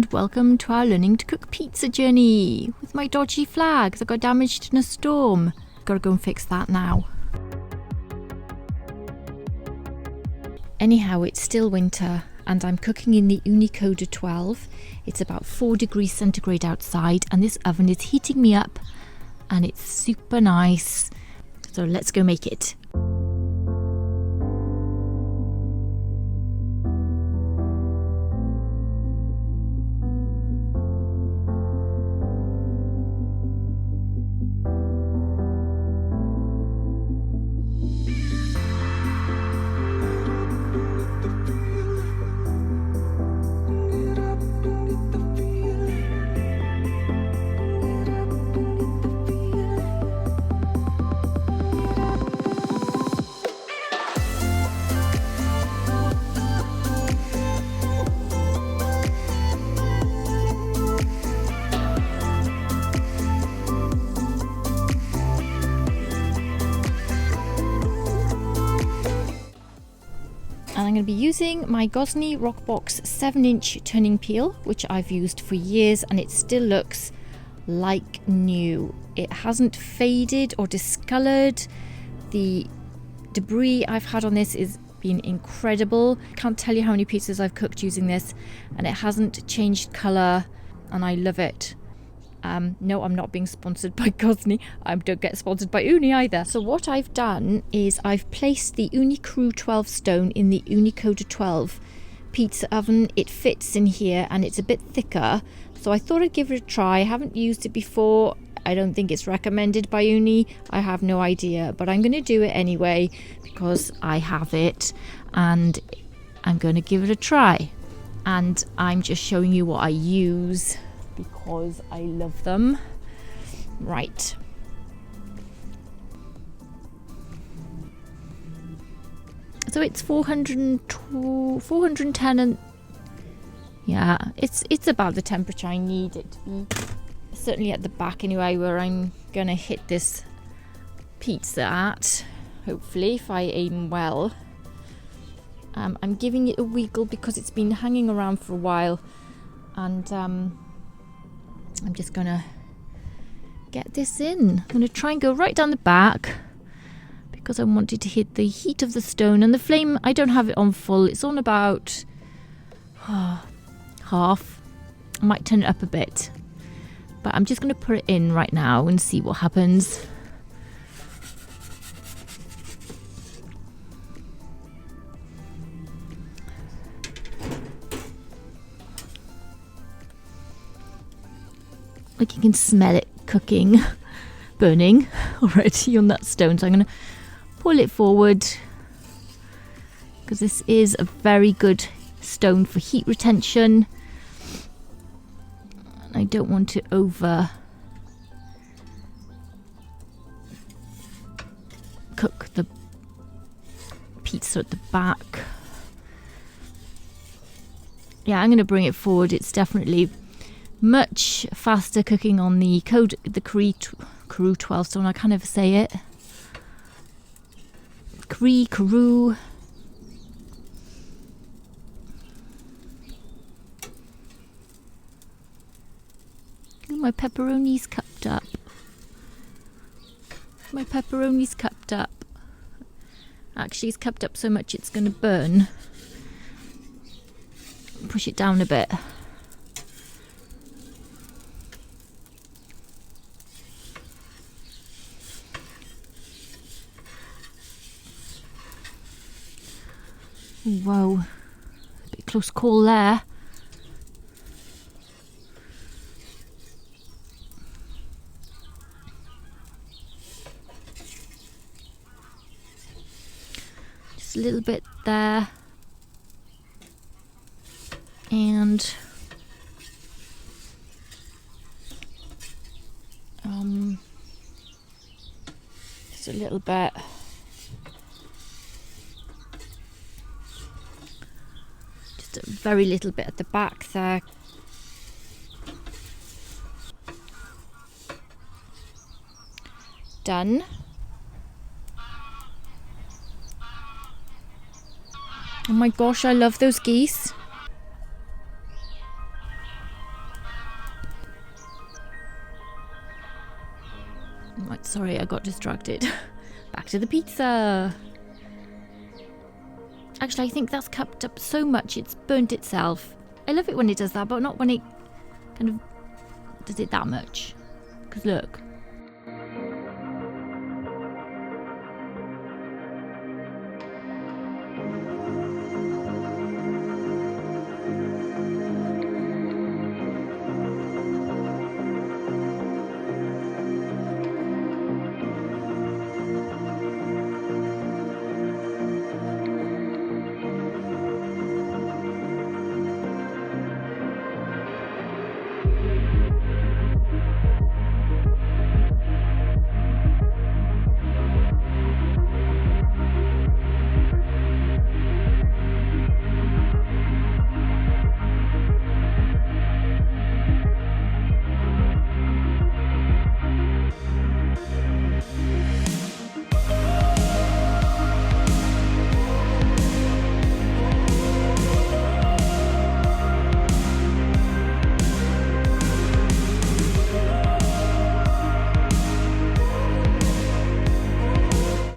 and welcome to our learning to cook pizza journey with my dodgy flags. I got damaged in a storm. Gotta go and fix that now. Anyhow, it's still winter and I'm cooking in the Ooni Koda 12. It's about 4 degrees centigrade outside and this oven is heating me up and it's super nice. So let's go make it. And I'm going to be using my Gozney Rockbox 7-inch turning peel, which I've used for years and it still looks like new. It hasn't faded or discoloured. The debris I've had on this has been incredible. Can't tell you how many pizzas I've cooked using this and it hasn't changed colour and I love it. No, I'm not being sponsored by Gozney. I don't get sponsored by Ooni either. So what I've done is I've placed the Ooni Karu 12 stone in the Ooni Koda 12 pizza oven. It fits in here and it's a bit thicker. So I thought I'd give it a try. I haven't used it before. I don't think it's recommended by Ooni. I have no idea, but I'm going to do it anyway because I have it and I'm going to give it a try. And I'm just showing you what I use because I love them. Right. So it's 410 and yeah, it's about the temperature I need it to be. Certainly at the back anyway, where I'm gonna hit this pizza at, hopefully, if I aim well. I'm giving it a wiggle because it's been hanging around for a while and I'm just gonna get this in. I'm gonna try and go right down the back because I wanted to hit the heat of the stone, and the flame, I don't have it on full, it's on about half. I might turn it up a bit, but I'm just gonna put it in right now and see what happens. Like you can smell it cooking, burning already on that stone. So I'm going to pull it forward because this is a very good stone for heat retention. And I don't want to over cook the pizza at the back. Yeah, I'm going to bring it forward. It's definitely much faster cooking on the Karu 12 stone. I can't ever say it. Karu. Ooh, my pepperoni's cupped up. My pepperoni's cupped up. Actually, it's cupped up so much it's going to burn. Push it down a bit. Whoa, a bit close call there. Just a little bit there. And just a little bit. A very little bit at the back there. Done. Oh my gosh, I love those geese. Right, sorry, I got distracted. Back to the pizza. Actually, I think that's cupped up so much it's burnt itself. I love it when it does that, but not when it kind of does it that much. Because look.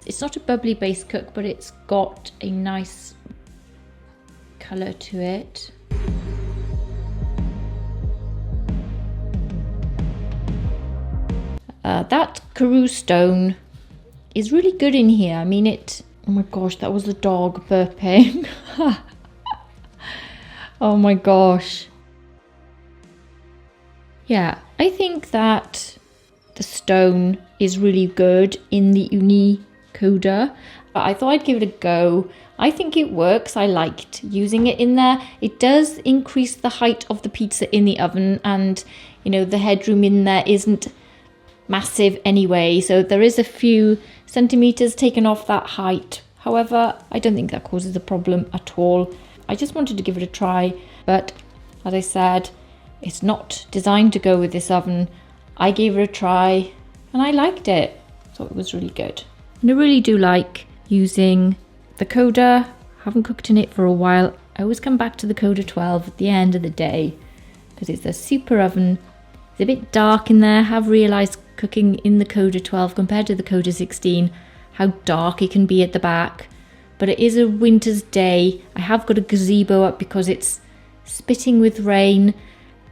It's not a bubbly base cook, but it's got a nice colour to it. That Karu stone is really good in here. I mean it... Oh my gosh, that was a dog burping. Oh my gosh. Yeah, I think that the stone is really good in the Ooni Koda. I thought I'd give it a go. I think it works. I liked using it in there. It does increase the height of the pizza in the oven, and you know, the headroom in there isn't massive anyway, so there is a few centimeters taken off that height. However, I don't think that causes a problem at all. I just wanted to give it a try, but as I said, it's not designed to go with this oven. I gave it a try and I liked it. Thought it was really good. And I really do like using the Koda. Haven't cooked in it for a while. I always come back to the Koda 12 at the end of the day because it's a super oven. It's a bit dark in there. I have realised cooking in the Koda 12 compared to the Koda 16 how dark it can be at the back. But it is a winter's day. I have got a gazebo up because it's spitting with rain,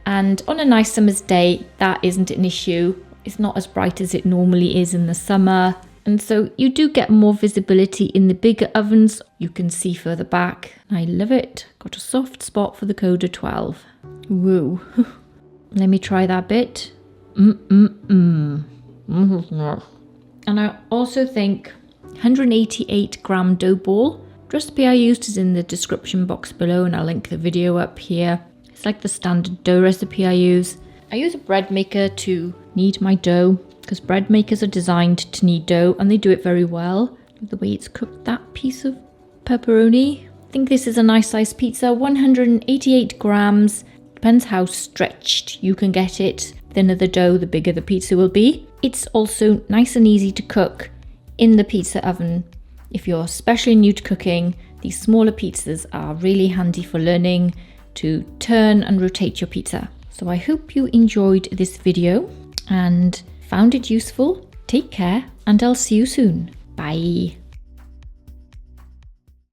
and on a nice summer's day that isn't an issue. It's not as bright as it normally is in the summer, and so you do get more visibility in the bigger ovens. You can see further back. I love it. Got a soft spot for the Koda 12. Woo. Let me try that bit. And I also think 188 gram dough ball. The recipe I used is in the description box below, and I'll link the video up here. It's like the standard dough recipe I use. I use a bread maker to knead my dough because bread makers are designed to knead dough, and they do it very well. The way it's cooked, that piece of pepperoni. I think this is a nice size pizza, 188 grams. Depends how stretched you can get it. Thinner the dough, the bigger the pizza will be. It's also nice and easy to cook in the pizza oven. If you're especially new to cooking, these smaller pizzas are really handy for learning to turn and rotate your pizza. So I hope you enjoyed this video and found it useful. Take care, and I'll see you soon. Bye.